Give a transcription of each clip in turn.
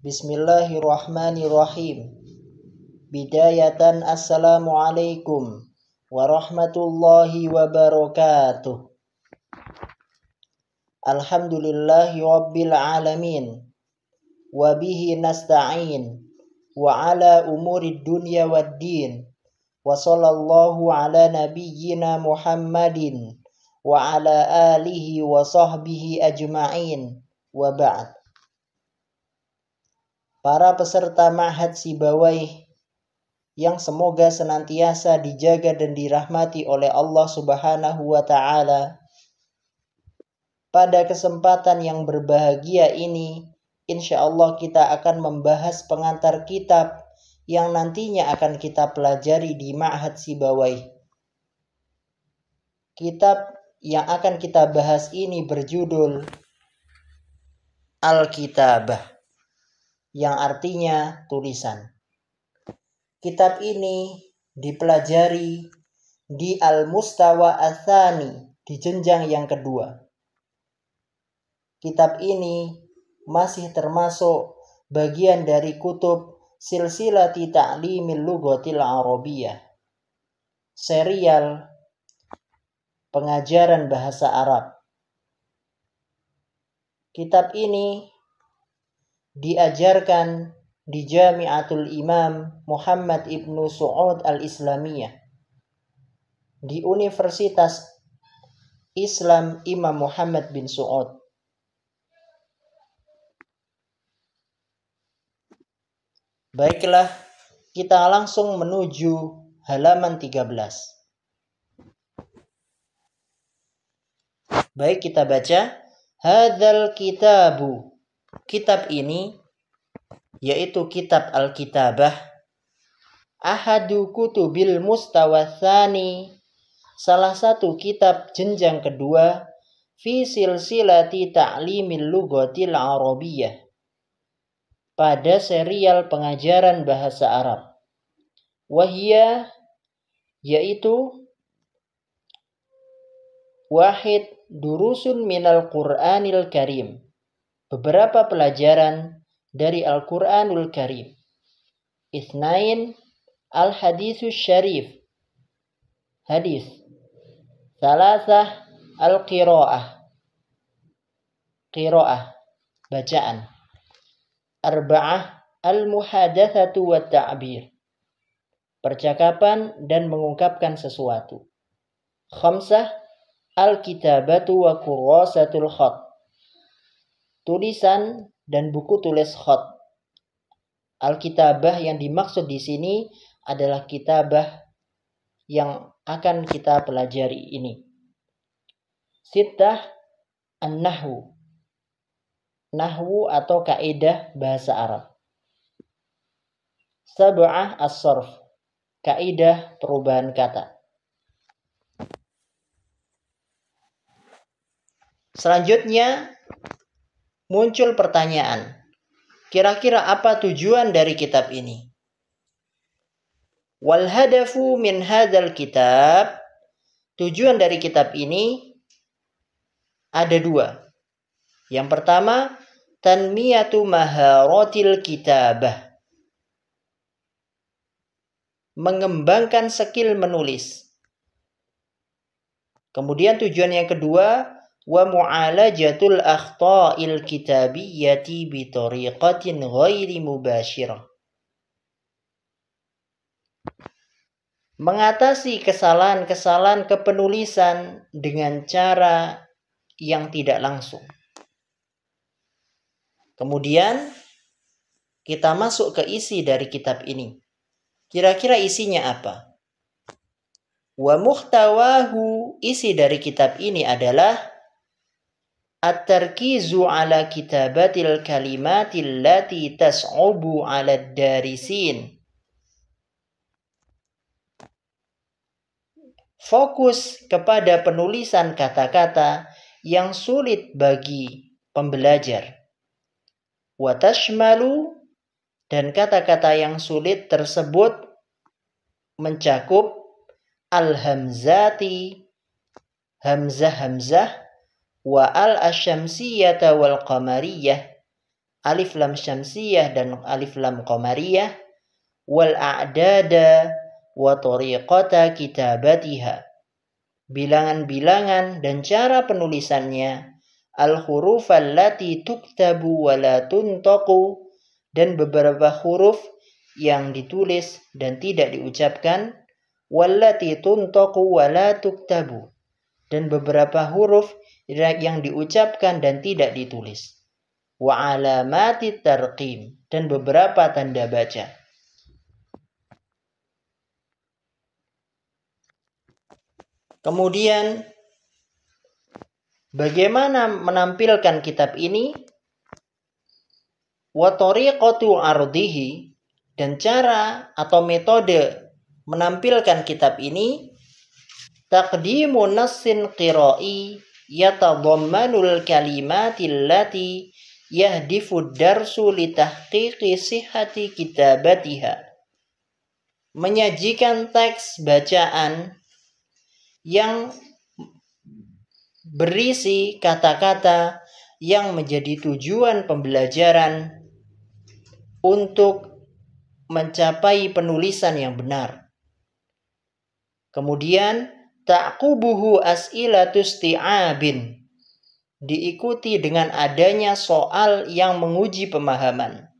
Bismillahirrahmanirrahim. Bidayatan assalamualaikum warahmatullahi wabarakatuh. Alhamdulillahi rabbil alamin. Wabihi nasta'in. Wa ala umurid dunya wad din. Wa sallallahu ala nabiyyina Muhammadin. Wa ala alihi wa sahbihi ajma'in. Wa ba'd. Para peserta Ma'had Sibawaih yang semoga senantiasa dijaga dan dirahmati oleh Allah Subhanahu wa Ta'ala. Pada kesempatan yang berbahagia ini, insya Allah kita akan membahas pengantar kitab yang nantinya akan kita pelajari di Ma'had Sibawaih. Kitab yang akan kita bahas ini berjudul Al-Kitabah, yang artinya tulisan. Kitab ini dipelajari di Al-Mustawa Ats-Tsani, di jenjang yang kedua. Kitab ini masih termasuk bagian dari kutub Silsilati Ta'limil Lughatil Arabiyyah, serial pengajaran bahasa Arab. Kitab ini diajarkan di Jami'atul Imam Muhammad Ibnu Saud Al-Islamiyah, di Universitas Islam Imam Muhammad bin Saud. Baiklah, kita langsung menuju halaman 13. Baik, kita baca. Hadzal kitabu. Kitab ini, yaitu kitab Al-Kitabah, ahadu kutubil mustawa tsani, salah satu kitab jenjang kedua, fi silsilati ta'limil lughatil arabiyyah, pada serial pengajaran bahasa Arab. Wahia, yaitu wahid durusun minal Qur'anil Karim, beberapa pelajaran dari Al-Quranul Karim. Itsnain al-haditsus syarif, hadis. Salasah al-qiraah, qiraah, bacaan. Arba'ah al-muhadatsatu wat ta'bir, percakapan dan mengungkapkan sesuatu. Khamsah al-kitabatu wa kurrasatul khat, tulisan dan buku tulis khat. Al-kitabah yang dimaksud di sini adalah kitabah yang akan kita pelajari ini. Sittah an-nahwu, nahwu atau kaidah bahasa Arab. Sab'ah as-sarf, kaidah perubahan kata. Selanjutnya muncul pertanyaan, kira-kira apa tujuan dari kitab ini? Wal hadafu min hadzal kitab, tujuan dari kitab ini ada dua. Yang pertama, tanmiyatu maharatil kitabah, mengembangkan skill menulis. Kemudian tujuan yang kedua, wa mu'alajatul akhta'il kitabiyyati bi tariqatin ghairi mubashirah, mengatasi kesalahan-kesalahan kepenulisan dengan cara yang tidak langsung. Kemudian kita masuk ke isi dari kitab ini. Kira-kira isinya apa? Wa muhtawahu, isi dari kitab ini adalah at-tarkizu ala kitabatil kalimatil lati tas'ubu ala darisin, fokus kepada penulisan kata-kata yang sulit bagi pembelajar. Wa tashmalu, dan kata-kata yang sulit tersebut mencakup al-hamzati, hamzah-hamzah, wa al-asyamsiyata wal qamariyah, alif lam syamsiyah dan alif lam qamariyah, wal a'dada wa tariqata kitabatiha, bilangan-bilangan dan cara penulisannya, al-huruf allati tuktabu wa la tuntaqu, dan beberapa huruf yang ditulis dan tidak diucapkan, wallati tuntaqu wa la tuktabu, dan beberapa huruf yang diucapkan dan tidak ditulis, wa alamati tarqim, dan beberapa tanda baca. Kemudian bagaimana menampilkan kitab ini? Wa tariqatu ardihi, dan cara atau metode menampilkan kitab ini, taqdimu nassin qira'i yatadammanul kalimatil lati yahdifu darsu li tahqiqi sihhati kitabatiha, menyajikan teks bacaan yang berisi kata-kata yang menjadi tujuan pembelajaran untuk mencapai penulisan yang benar. Kemudian ta'qubuhu as'ilatus ti'abin, diikuti dengan adanya soal yang menguji pemahaman.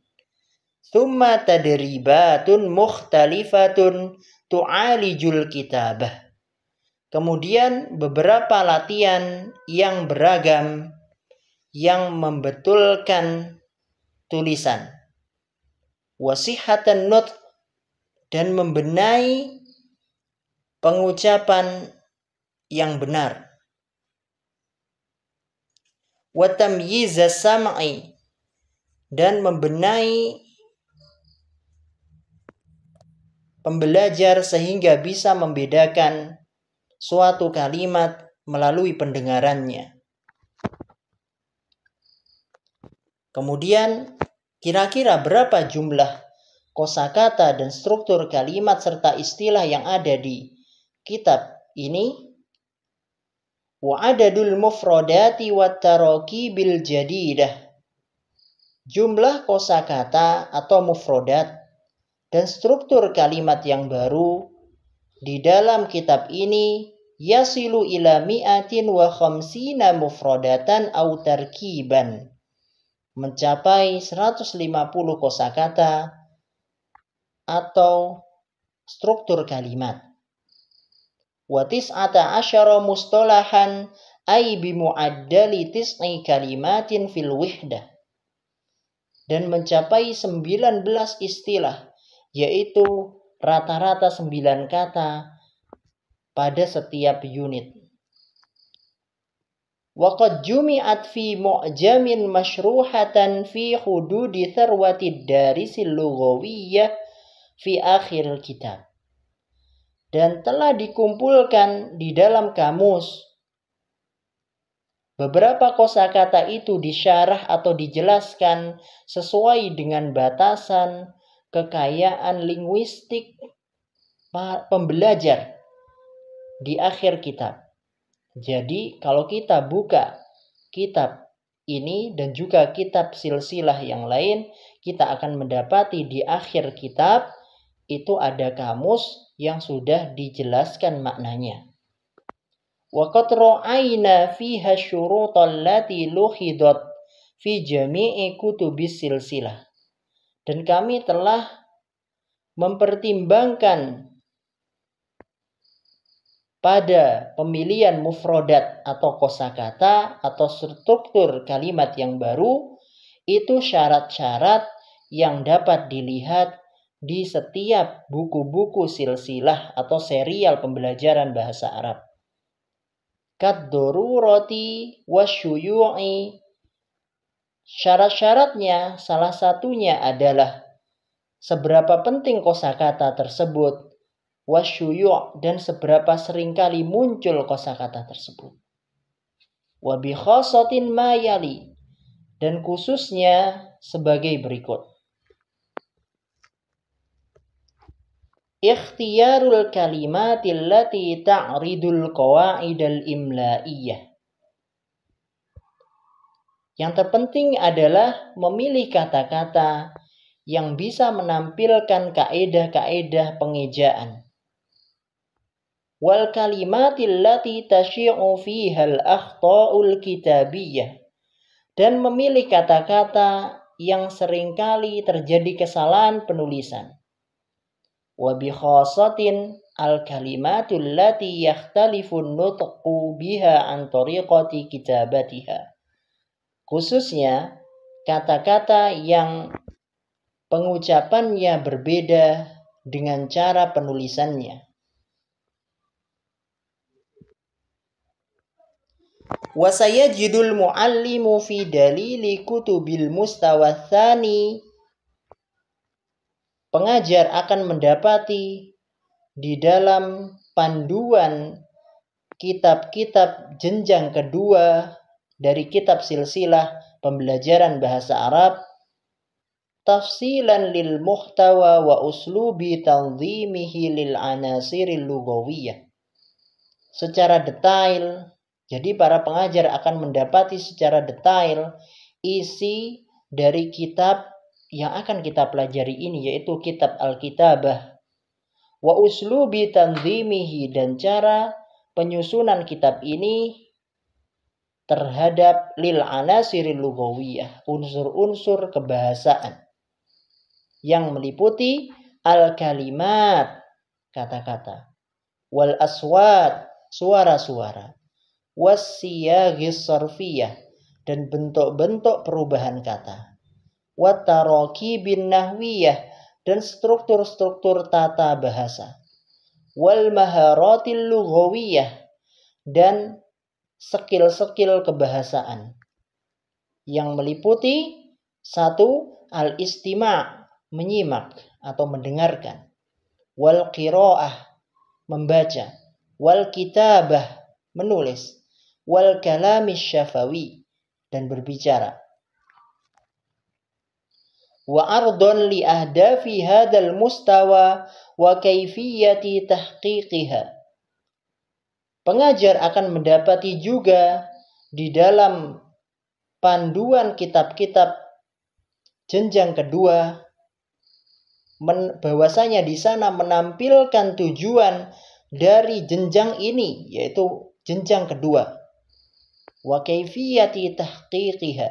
Tsumma tadribatun mukhtalifatun tu'alijul kitabah, kemudian beberapa latihan yang beragam yang membetulkan tulisan. Wasihatan nutq, dan membenahi pengucapan yang benar. Wa tamyizas sam'i, dan membenahi pembelajar sehingga bisa membedakan suatu kalimat melalui pendengarannya. Kemudian kira-kira berapa jumlah kosakata dan struktur kalimat serta istilah yang ada di kitab ini? Wa adadul mufradati wat tarakibil jadidah, jumlah kosakata atau mufradat dan struktur kalimat yang baru di dalam kitab ini yasilu ila mi'atin wa khamsina mufradatan au tarkiban, mencapai 150 kosakata atau struktur kalimat. Wa tis'ata asyara mustalahan ay bimu'addali tis'i kalimatin fil wihdah, dan mencapai 19 istilah, yaitu rata-rata 9 kata pada setiap unit. Waqad jumi'at fi mu'jamin masyruhatan fi hududi tharwatid darisil lughawiyyah fi akhir kitab, dan telah dikumpulkan di dalam kamus. Beberapa kosakata itu disyarah atau dijelaskan sesuai dengan batasan kekayaan linguistik pembelajar di akhir kitab. Jadi kalau kita buka kitab ini dan juga kitab silsilah yang lain, kita akan mendapati di akhir kitab itu ada kamus yang sudah dijelaskan maknanya. Wa qad ra'ayna fiha syurutal lati luhidat fi jami'i kutubis silsilah, dan kami telah mempertimbangkan pada pemilihan mufradat atau kosakata atau struktur kalimat yang baru itu syarat-syarat yang dapat dilihat di setiap buku-buku silsilah atau serial pembelajaran bahasa Arab. Kad-darurati wasyuyu'i, syarat-syaratnya salah satunya adalah seberapa penting kosakata tersebut, wasyuyu', dan seberapa seringkali muncul kosakata tersebut. Wa bi khasatin ma yali, dan khususnya sebagai berikut. Ikhtiyarul kalimatil lati ta'ridul qawa'idal imla'iyah, Yang terpenting adalah memilih kata-kata yang bisa menampilkan kaedah-kaedah pengejaan. Wal kalimatil lati tasyi'u fiha al-akhta'ul kitabiyah. Dan memilih kata-kata yang seringkali terjadi kesalahan penulisan. Wa bi khasatin al-kalimatul lati yakhtalifun nutqu biha an tariqati kitabatiha. Khususnya kata-kata yang pengucapannya berbeda dengan cara penulisannya. Wa sayajidul muallimu fi dalili kutubil mustawa tsani. Pengajar akan mendapati di dalam panduan kitab-kitab jenjang kedua dari kitab silsilah pembelajaran bahasa Arab, tafsilan lil muhtawa wa uslubi tanzimihi lil anasiril lughawiyah. Secara detail, jadi para pengajar akan mendapati secara detail isi dari kitab yang akan kita pelajari ini, yaitu kitab Al-Kitabah. Wa uslubi tanzimihi, dan cara penyusunan kitab ini terhadap lil anasiril lughawiyah, unsur-unsur kebahasaan yang meliputi al-kalimat, kata-kata, wal aswat, suara-suara, was siyagis sarfiyah, dan bentuk-bentuk perubahan kata, wat tarakibin nahwiyah, dan struktur-struktur tata bahasa, wal maharatil lughawiyah, dan skill-skill kebahasaan yang meliputi 1. Al-istima', menyimak atau mendengarkan, wal qiraah, membaca, wal kitabah, menulis, wal kalamis syafawi, dan berbicara. Wa ardon li ahdafi hadzal mustawa wa kaifiyati tahqiqiha. Pengajar akan mendapati juga di dalam panduan kitab-kitab jenjang kedua bahwasanya di sana menampilkan tujuan dari jenjang ini, yaitu jenjang kedua. Wa kaifiyati tahqiqiha,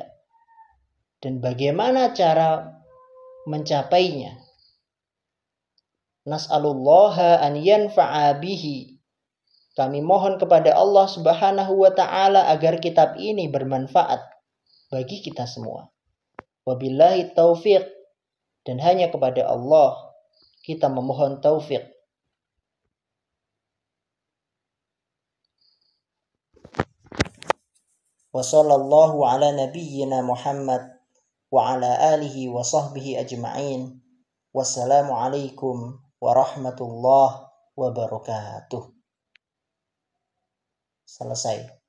dan bagaimana cara mencapainya. Nas'alullaha an yanfa'a bihi. Kami mohon kepada Allah Subhanahu wa taala agar kitab ini bermanfaat bagi kita semua. Wabillahi taufiq, dan hanya kepada Allah kita memohon taufik. Wa sallallahu ala nabiyyina Muhammad wa ala alihi wa sahbihi ajma'in. Wassalamu alaikum warahmatullahi wabarakatuh. Selesai.